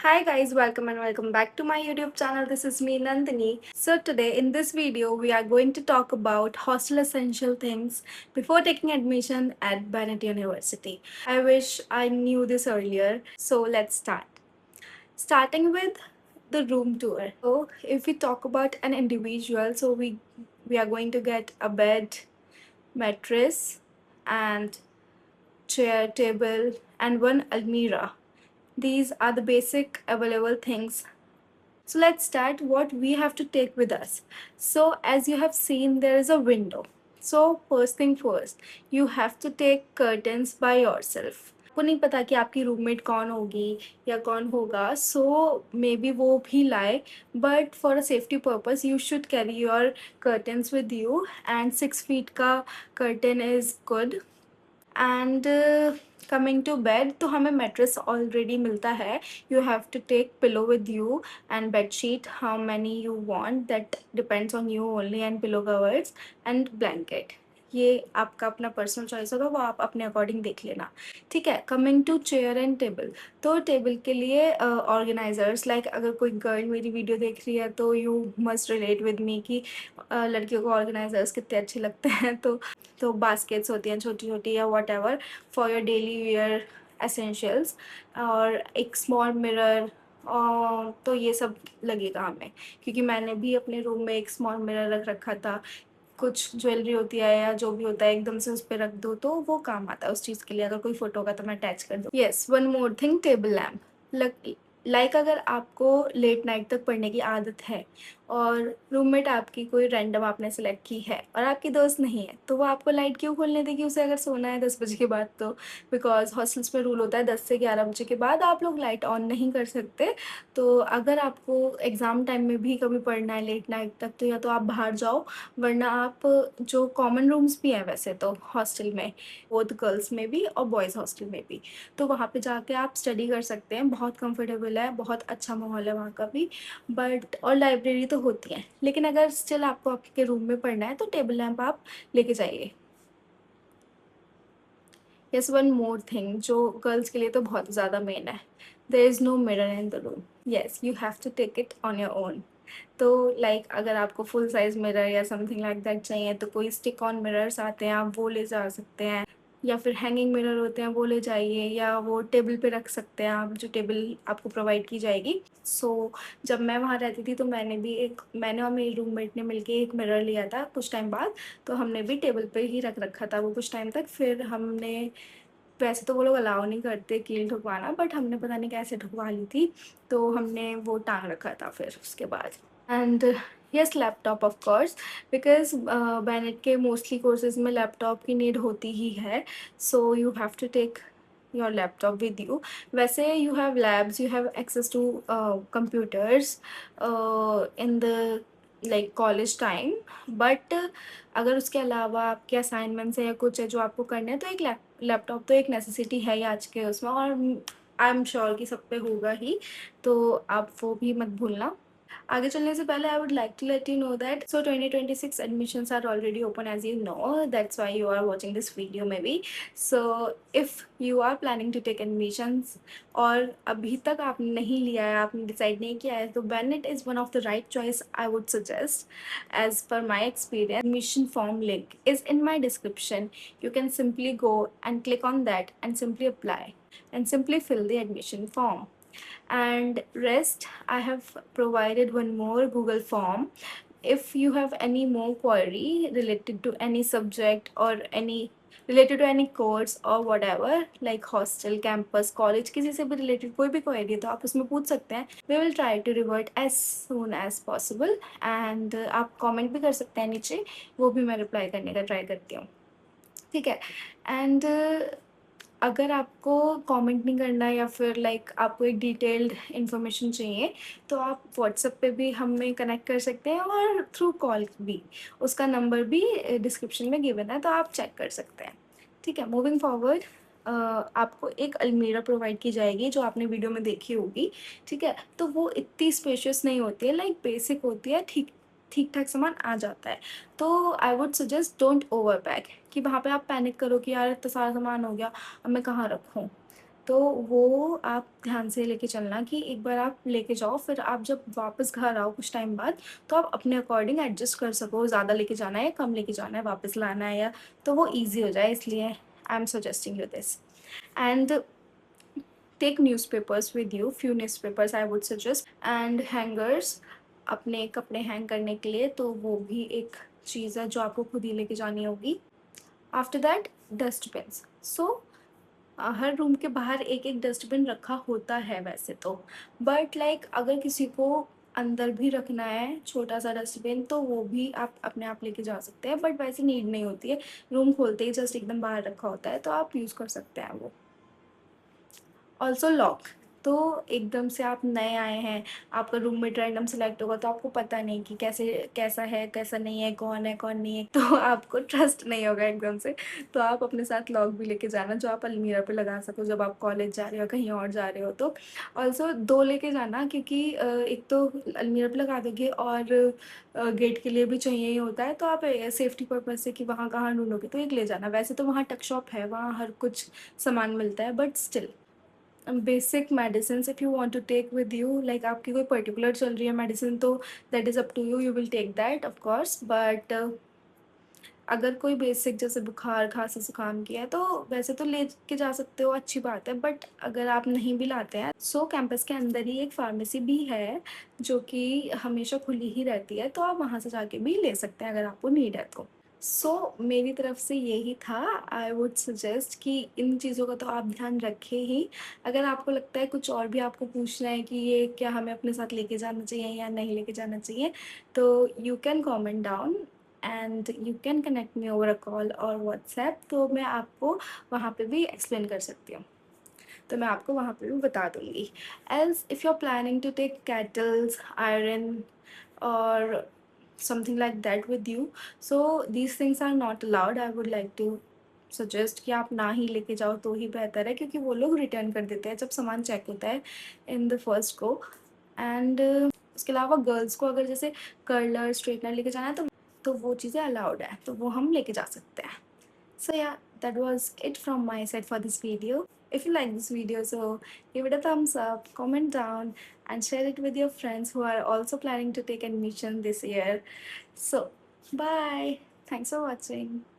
Hi guys, welcome and welcome back to my YouTube channel. This is me Nandini. So today in this video we are going to talk about hostel essential things before taking admission at Bennett University. I wish I knew this earlier. So let's start. Starting with the room tour. So if we talk about an individual, so we are going to get a bed, mattress and chair, table and one almirah. These are the basic available things. So let's start what we have to take with us. So as you have seen, there is a window. So first thing first, you have to take curtains by yourself. आपको नहीं पता कि आपकी roommate कौन होगी या कौन होगा, सो मे बी वो भी लाए, but for a safety purpose you should carry your curtains with you and 6 feet का curtain is good. And coming to bed, तो हमें मैट्रेस ऑलरेडी मिलता है. You have to take pillow with you and bed sheet how many you want, that depends on you only, and pillow covers and blanket. ये आपका अपना personal choice होगा, वो आप अपने अकॉर्डिंग देख लेना. ठीक है. Coming to chair and table, तो टेबल के लिए ऑर्गेनाइजर्स, लाइक अगर कोई गर्ल मेरी वीडियो देख रही है तो you must relate with me कि लड़कियों को ऑर्गेनाइजर्स कितने अच्छे लगते हैं. तो बास्केट्स होती हैं छोटी छोटी या what ever for your daily wear essentials, और एक स्मॉल मिरर. तो ये सब लगेगा हमें, क्योंकि मैंने भी अपने रूम में एक स्मॉल मिरर रख रखा था. कुछ ज्वेलरी होती है या जो भी होता है एकदम से उस पर रख दो तो वो काम आता है उस चीज़ के लिए. अगर कोई फोटो होगा तो मैं अटैच कर दूँ. Yes, one more thing, table lamp. Like अगर आपको लेट नाइट तक पढ़ने की आदत है और रूममेट आपकी कोई रैंडम आपने सेलेक्ट की है और आपकी दोस्त नहीं है, तो वो आपको लाइट क्यों खोलने देगी उसे अगर सोना है 10 बजे के बाद? तो बिकॉज हॉस्टल्स में रूल होता है 10 से 11 बजे के बाद आप लोग लाइट ऑन नहीं कर सकते. तो अगर आपको एग्ज़ाम टाइम में भी कभी पढ़ना है लेट नाइट तक, तो या तो आप बाहर जाओ, वरना आप जो कॉमन रूम्स भी हैं वैसे तो हॉस्टल में, बोथ गर्ल्स में भी और बॉयज़ हॉस्टल में भी, तो वहाँ पे जाके आप स्टडी कर सकते हैं. बहुत कंफर्टेबल है, बहुत अच्छा माहौल है वहाँ का भी. बट और लाइब्रेरी तो होती है, लेकिन अगर स्टिल आपको आपके रूम में पढ़ना है तो टेबल लैम्प आप लेके जाइए. यस, वन मोर थिंग जो गर्ल्स के लिए तो बहुत ज़्यादा मेन है, there is no mirror in the room. Yes, you have to take it on your own. तो लाइक अगर आपको फुल साइज़ मिरर या समथिंग लाइक दैट चाहिए तो कोई स्टिक ऑन मिरर्स आते हैं, आप वो ले जा सकते हैं, या फिर हैंगिंग मिरर होते हैं वो ले जाइए, या वो टेबल पे रख सकते हैं आप, जो टेबल आपको प्रोवाइड की जाएगी. सो जब मैं वहाँ रहती थी तो मैंने और मेरी रूममेट ने मिलके एक मिरर लिया था कुछ टाइम बाद. तो हमने भी टेबल पे ही रख रखा था वो कुछ टाइम तक. फिर हमने, वैसे तो वो लोग अलाउ नहीं करते कील ठुकवाना, बट हमने पता नहीं कैसे ठुकवा ली थी, तो हमने वो टांग रखा था फिर उसके बाद. And yes, laptop of course, because Bennett के मोस्टली कोर्सेज में लैपटॉप की नीड होती ही है. So you have to take your laptop with you. वैसे you have labs, you have access to computers in the like college time, but अगर उसके अलावा आपके असाइनमेंट्स है या कुछ है जो आपको करना है, तो एक लैपटॉप तो एक नेसेसिटी है ही आज के उसमें, और आई एम श्योर कि सब पे होगा ही, तो आप वो भी मत भूलना. आगे चलने से पहले I would like to let you know that so 2026 admissions are already open, as you know. That's why you are watching this video maybe. So if you are planning to take admissions और अभी तक आपने नहीं लिया है, आपने decide नहीं किया है, तो Bennett is one of the right choice I would suggest. As per my experience, admission form link is in my description. You can simply go and click on that and simply apply and simply fill the admission form. And rest, I have provided one more Google form. If you have any more query related to any subject or any related to any course or whatever, like hostel, campus, college, किसी से भी related कोई भी query है तो आप उसमें पूछ सकते हैं. We will try to revert as soon as possible. And आप comment भी कर सकते हैं नीचे, वो भी मैं reply करने का try करती हूँ. ठीक है. एंड अगर आपको कमेंट नहीं करना है या फिर लाइक आपको एक डिटेल्ड इन्फॉर्मेशन चाहिए, तो आप व्हाट्सएप पे भी हमें कनेक्ट कर सकते हैं, और थ्रू कॉल भी. उसका नंबर भी डिस्क्रिप्शन में गिवन है, तो आप चेक कर सकते हैं. ठीक है. मूविंग फॉरवर्ड, आपको एक अलमीरा प्रोवाइड की जाएगी जो आपने वीडियो में देखी होगी. ठीक है. तो वो इतनी स्पेशियस नहीं होती है, लाइक बेसिक होती है, ठीक ठीक ठाक सामान आ जाता है. तो आई would suggest don't over pack, कि वहाँ पे आप पैनिक करो कि यार इतना सारा सामान हो गया, अब मैं कहाँ रखूँ. तो वो आप ध्यान से लेके चलना कि एक बार आप लेके जाओ, फिर आप जब वापस घर आओ कुछ टाइम बाद, तो आप अपने अकॉर्डिंग एडजस्ट कर सको, ज़्यादा लेके जाना है या कम लेके जाना है, वापस लाना है या, तो वो ईज़ी हो जाए, इसलिए I am suggesting you this. And take newspapers with you, few newspapers I would suggest, and hangers अपने कपड़े हैंग करने के लिए, तो वो भी एक चीज़ है जो आपको खुद ही लेके जानी होगी। After that dustbins, so her room के बाहर एक एक डस्टबिन रखा होता है वैसे तो, बट लाइक अगर किसी को अंदर भी रखना है छोटा सा डस्टबिन, तो वो भी आप अपने आप लेके जा सकते हैं, बट वैसे नीड नहीं होती है, रूम खोलते ही जस्ट एकदम बाहर रखा होता है, तो आप यूज़ कर सकते हैं वो। ऑल्सो लॉक, तो एकदम से आप नए आए हैं, आपका रूममेट रैंडम सेलेक्ट होगा, तो आपको पता नहीं कि कैसे कैसा है कैसा नहीं है कौन नहीं है, तो आपको ट्रस्ट नहीं होगा एकदम से, तो आप अपने साथ लॉक भी लेके जाना जो आप अलमीरा पे लगा सको जब आप कॉलेज जा रहे हो कहीं और जा रहे हो तो। ऑल्सो 2 लेके जाना, क्योंकि एक तो अलमीरा पे लगा दोगे और गेट के लिए भी चाहिए ही होता है, तो आप सेफ्टी पर्पज़ से कि वहाँ कहाँ ढूँढोगे, तो एक ले जाना। वैसे तो वहाँ टक शॉप है, वहाँ हर कुछ सामान मिलता है, but still basic medicines if you want to take with you, like आपकी कोई पर्टिकुलर चल रही है मेडिसिन, तो that is up to you, you will take that of course, but अगर कोई बेसिक जैसे बुखार खांसी जुकाम की है, तो वैसे तो लेके जा सकते हो, अच्छी बात है, बट अगर आप नहीं भी लाते हैं, सो कैंपस के अंदर ही एक फार्मेसी भी है जो कि हमेशा खुली ही रहती है, तो आप वहाँ से जाके भी ले सकते हैं अगर आपको नीड है तो। मेरी तरफ से यही था। आई वुड सजेस्ट कि इन चीज़ों का तो आप ध्यान रखें ही। अगर आपको लगता है कुछ और भी आपको पूछना है कि ये क्या हमें अपने साथ लेके जाना चाहिए या नहीं लेके जाना चाहिए, तो you can comment down and you can connect me over a call और व्हाट्सएप, तो मैं आपको वहाँ पे भी एक्सप्लेन कर सकती हूँ। तो मैं आपको वहाँ पे भी बता दूँगी। Else if you are planning to take kettles, iron और something like that with you, so these things are not allowed. I would like to suggest कि आप ना ही लेके जाओ तो ही बेहतर है, क्योंकि वो लोग रिटर्न कर देते हैं जब सामान चेक होता है in the first go. And उसके अलावा गर्ल्स को अगर जैसे कर्लर, स्ट्रेटनर लेके जाना है, तो वो चीज़ें अलाउड है, तो वो हम लेके जा सकते हैं। So yeah, that was it from my side for this video. If you like this video, so give it a thumbs up, comment down, and share it with your friends who are also planning to take admission this year. So bye. Thanks for watching.